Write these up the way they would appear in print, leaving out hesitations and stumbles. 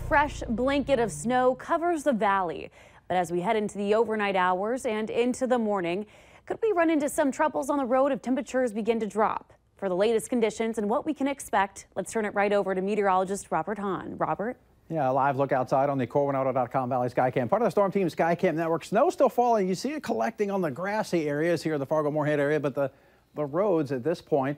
fresh blanket of snow covers the valley. But as we head into the overnight hours and into the morning, could we run into some troubles on the road if temperatures begin to drop? For the latest conditions and what we can expect, let's turn it right over to meteorologist Robert Hahn. Robert? Yeah, a live look outside on the CorwinAuto.com Valley Skycam. Part of the Storm Team Skycam network. Snow still falling. You see it collecting on the grassy areas here in the Fargo-Moorhead area, but the roads at this point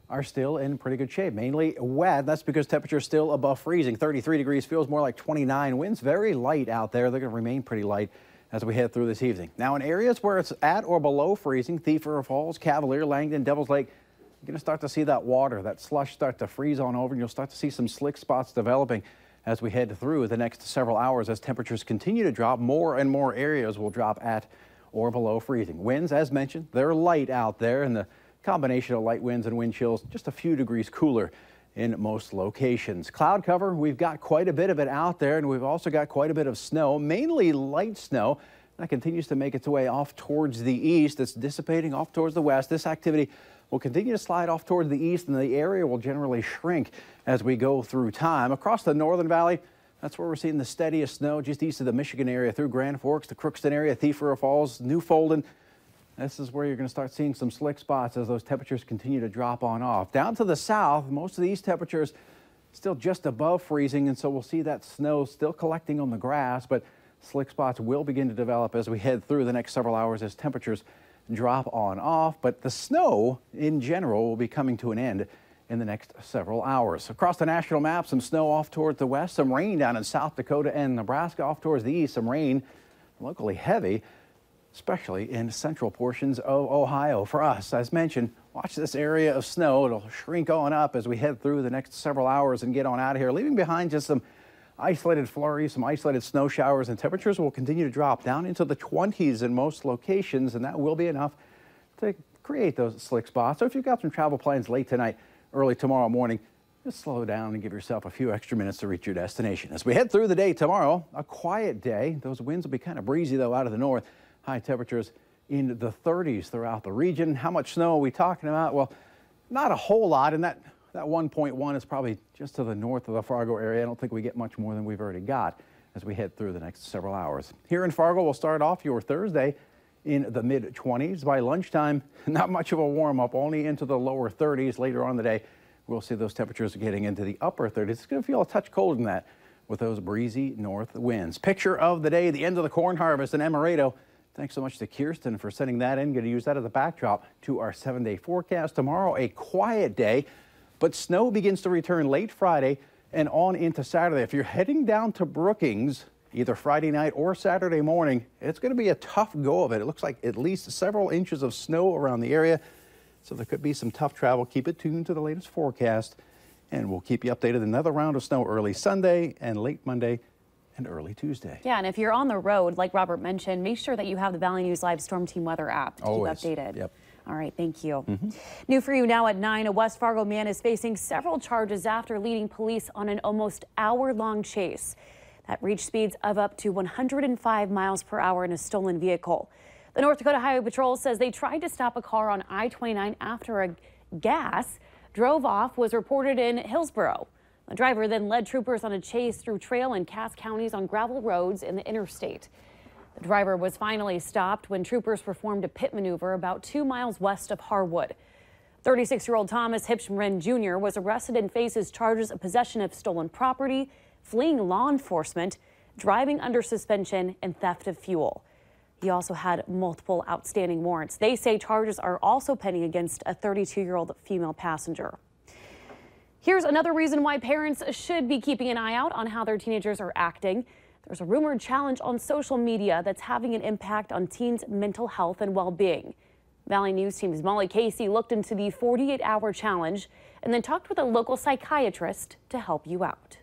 are still in pretty good shape. Mainly wet. That's because temperatures still above freezing. 33 degrees feels more like 29. Winds very light out there. They're going to remain pretty light as we head through this evening. Now, in areas where it's at or below freezing, Thief River Falls, Cavalier, Langdon, Devil's Lake, you're going to start to see that water, that slush start to freeze on over, and you'll start to see some slick spots developing as we head through the next several hours. As temperatures continue to drop, more and more areas will drop at or below freezing. Winds, as mentioned, they're light out there, and the combination of light winds and wind chills just a few degrees cooler in most locations. Cloud cover, we've got quite a bit of it out there, and we've also got quite a bit of snow, mainly light snow. That continues to make its way off towards the east. It's dissipating off towards the west. This activity will continue to slide off towards the east, and the area will generally shrink as we go through time. Across the northern valley, that's where we're seeing the steadiest snow, just east of the Michigan area through Grand Forks, the Crookston area, Thief River Falls, New Folden. This is where you're going to start seeing some slick spots as those temperatures continue to drop on off. Down to the south, most of these temperatures still just above freezing, and so we'll see that snow still collecting on the grass, but slick spots will begin to develop as we head through the next several hours as temperatures drop on off. But the snow in general will be coming to an end in the next several hours. Across the national map, some snow off towards the west, some rain down in South Dakota and Nebraska. Off towards the east, some rain, locally heavy, especially in central portions of Ohio. For us, as mentioned, watch this area of snow. It'll shrink on up as we head through the next several hours and get on out of here, leaving behind just some isolated flurries, some isolated snow showers, and temperatures will continue to drop down into the 20s in most locations, and that will be enough to create those slick spots. So if you've got some travel plans late tonight, early tomorrow morning, just slow down and give yourself a few extra minutes to reach your destination. As we head through the day tomorrow, a quiet day. Those winds will be kind of breezy, though, out of the north. High temperatures in the 30s throughout the region. How much snow are we talking about? Well, not a whole lot, and that 1.1 is probably just to the north of the Fargo area. I don't think we get much more than we've already got as we head through the next several hours. Here in Fargo, we'll start off your Thursday in the mid-20s. By lunchtime, not much of a warm-up, only into the lower 30s. Later on in the day, we'll see those temperatures getting into the upper 30s. It's going to feel a touch colder than that with those breezy north winds. Picture of the day, the end of the corn harvest in Amaretto. Thanks so much to Kirsten for sending that in. Going to use that as a backdrop to our 7-day forecast. Tomorrow, a quiet day, but snow begins to return late Friday and on into Saturday. If you're heading down to Brookings, either Friday night or Saturday morning, it's going to be a tough go of it. It looks like at least several inches of snow around the area, so there could be some tough travel. Keep it tuned to the latest forecast, and we'll keep you updated. Another round of snow early Sunday and late Monday and early Tuesday. Yeah, and if you're on the road, like Robert mentioned, make sure that you have the Valley News Live Storm Team weather app to keep updated. Yep. All right, thank you. New for you now at 9, a West Fargo man is facing several charges after leading police on an almost hour-long chase that reached speeds of up to 105 miles per hour in a stolen vehicle. The North Dakota Highway Patrol says they tried to stop a car on I-29 after a gas drove off, was reported in Hillsboro. The driver then led troopers on a chase through Trail and Cass counties on gravel roads in the interstate. The driver was finally stopped when troopers performed a pit maneuver about 2 miles west of Harwood. 36-year-old Thomas Hipschman Jr. was arrested and faces charges of possession of stolen property, fleeing law enforcement, driving under suspension, and theft of fuel. He also had multiple outstanding warrants. They say charges are also pending against a 32-year-old female passenger. Here's another reason why parents should be keeping an eye out on how their teenagers are acting. There's a rumored challenge on social media that's having an impact on teens' mental health and well-being. Valley News Team's Molly Casey looked into the 48-hour challenge and then talked with a local psychiatrist to help you out.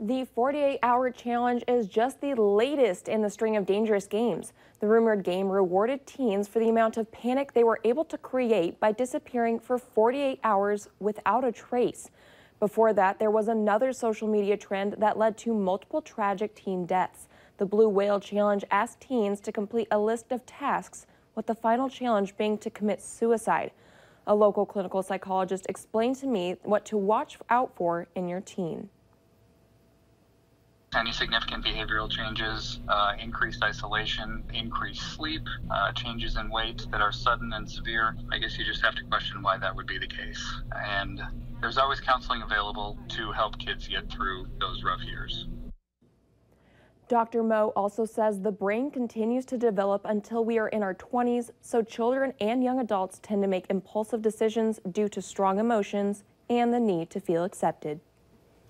The 48-hour challenge is just the latest in the string of dangerous games. The rumored game rewarded teens for the amount of panic they were able to create by disappearing for 48 hours without a trace. Before that, there was another social media trend that led to multiple tragic teen deaths. The Blue Whale Challenge asked teens to complete a list of tasks, with the final challenge being to commit suicide. A local clinical psychologist explained to me what to watch out for in your teen. Any significant behavioral changes, increased isolation, increased sleep, changes in weight that are sudden and severe, I guess you just have to question why that would be the case. And there's always counseling available to help kids get through those rough years. Dr. Moe also says the brain continues to develop until we are in our 20s, so children and young adults tend to make impulsive decisions due to strong emotions and the need to feel accepted.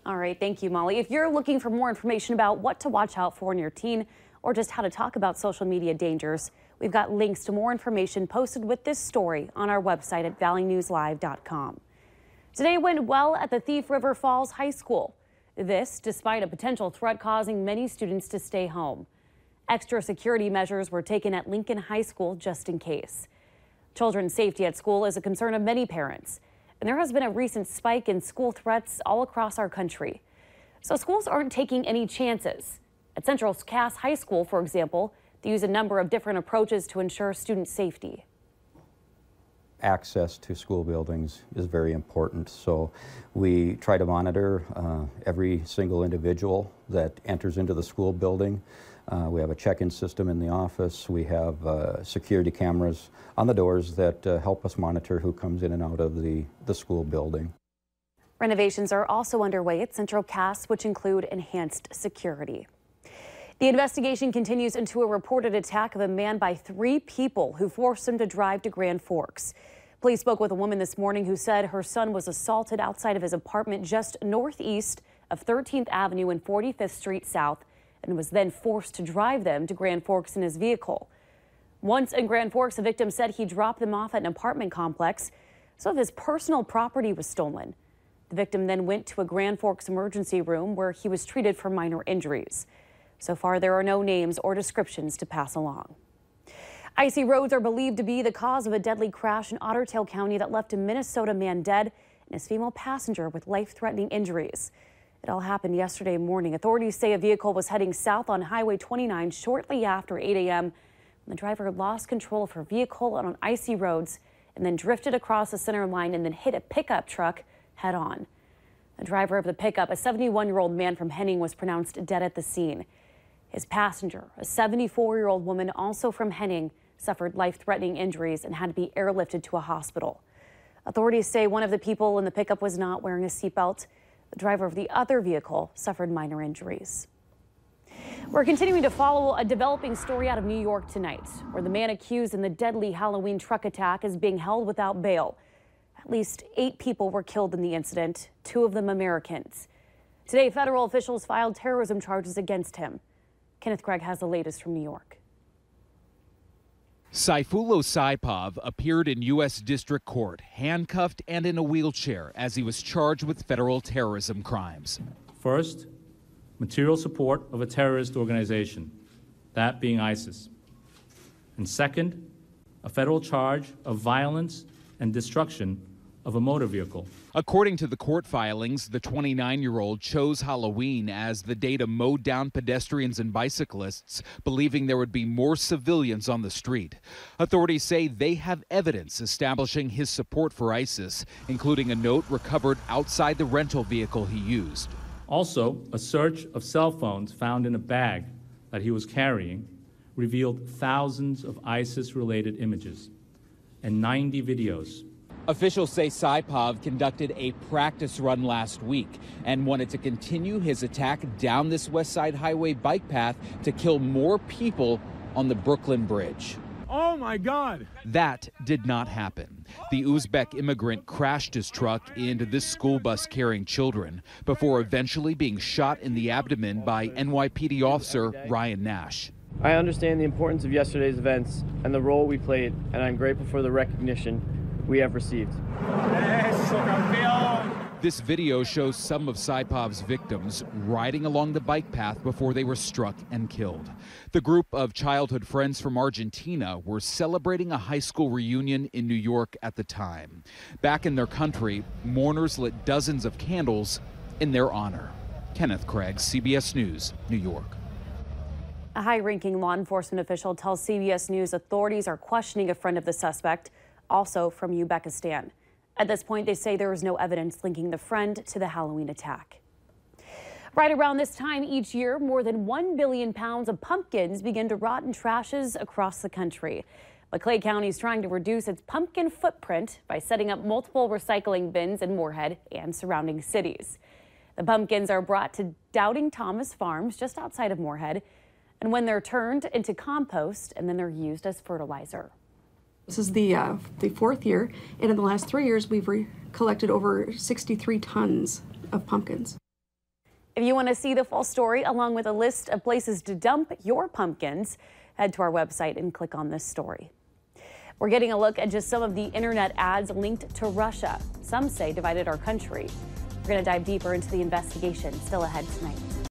All right, thank you, Molly. If you're looking for more information about what to watch out for in your teen or just how to talk about social media dangers, we've got links to more information posted with this story on our website at valleynewslive.com. Today went well at the Thief River Falls High School. This despite a potential threat causing many students to stay home. Extra security measures were taken at Lincoln High School just in case. Children's safety at school is a concern of many parents. And there has been a recent spike in school threats all across our country. So schools aren't taking any chances. At Central Cass High School, for example, they use a number of different approaches to ensure student safety. Access to school buildings is very important, so we try to monitor every single individual that enters into the school building. We have a check-in system in the office. We have security cameras on the doors that help us monitor who comes in and out of the school building. Renovations are also underway at Central Cass, which include enhanced security. The investigation continues into a reported attack of a man by 3 people who forced him to drive to Grand Forks. Police spoke with a woman this morning who said her son was assaulted outside of his apartment just northeast of 13th Avenue and 45th Street South, and was then forced to drive them to Grand Forks in his vehicle. Once in Grand Forks, the victim said he dropped them off at an apartment complex. Some of his personal property was stolen. The victim then went to a Grand Forks emergency room where he was treated for minor injuries. So far, there are no names or descriptions to pass along. Icy roads are believed to be the cause of a deadly crash in Otter Tail County that left a Minnesota man dead and his female passenger with life-threatening injuries. It all happened yesterday morning. Authorities say a vehicle was heading south on Highway 29 shortly after 8 a.m. when the driver lost control of her vehicle on icy roads and then drifted across the center line and then hit a pickup truck head-on. The driver of the pickup, a 71-year-old man from Henning, was pronounced dead at the scene. His passenger, a 74-year-old woman also from Henning, suffered life-threatening injuries and had to be airlifted to a hospital. Authorities say one of the people in the pickup was not wearing a seatbelt. The driver of the other vehicle suffered minor injuries. We're continuing to follow a developing story out of New York tonight, where the man accused in the deadly Halloween truck attack is being held without bail. At least 8 people were killed in the incident, 2 of them Americans. Today, federal officials filed terrorism charges against him. Kenneth Craig has the latest from New York. Sayfullo Saipov appeared in U.S. District Court, handcuffed and in a wheelchair as he was charged with federal terrorism crimes. First, material support of a terrorist organization, that being ISIS. And second, a federal charge of violence and destruction of a motor vehicle. According to the court filings, the 29-year-old chose Halloween as the day to mow down pedestrians and bicyclists, believing there would be more civilians on the street. Authorities say they have evidence establishing his support for ISIS, including a note recovered outside the rental vehicle he used. Also, a search of cell phones found in a bag that he was carrying revealed thousands of ISIS-related images and 90 videos. Officials say Saipov conducted a practice run last week and wanted to continue his attack down this West Side Highway bike path to kill more people on the Brooklyn Bridge. Oh my God! That did not happen. The Uzbek immigrant crashed his truck into this school bus carrying children before eventually being shot in the abdomen by NYPD officer Ryan Nash. I understand the importance of yesterday's events and the role we played, and I'm grateful for the recognition we have received. This video shows some of Saipov's victims riding along the bike path before they were struck and killed. The group of childhood friends from Argentina were celebrating a high school reunion in New York at the time. Back in their country, mourners lit dozens of candles in their honor. Kenneth Craig, CBS News, New York. A high-ranking law enforcement official tells CBS News authorities are questioning a friend of the suspect, also from Uzbekistan. At this point, they say there is no evidence linking the friend to the Halloween attack. Right around this time each year, more than 1 billion pounds of pumpkins begin to rot in trashes across the country. But Clay County is trying to reduce its pumpkin footprint by setting up multiple recycling bins in Moorhead and surrounding cities. The pumpkins are brought to Doubting Thomas Farms just outside of Moorhead, and when they're turned into compost, and then they're used as fertilizer. This is the fourth year, and in the last 3 years, we've collected over 63 tons of pumpkins. If you want to see the full story, along with a list of places to dump your pumpkins, head to our website and click on this story. We're getting a look at just some of the internet ads linked to Russia. Some say divided our country. We're going to dive deeper into the investigation still ahead tonight.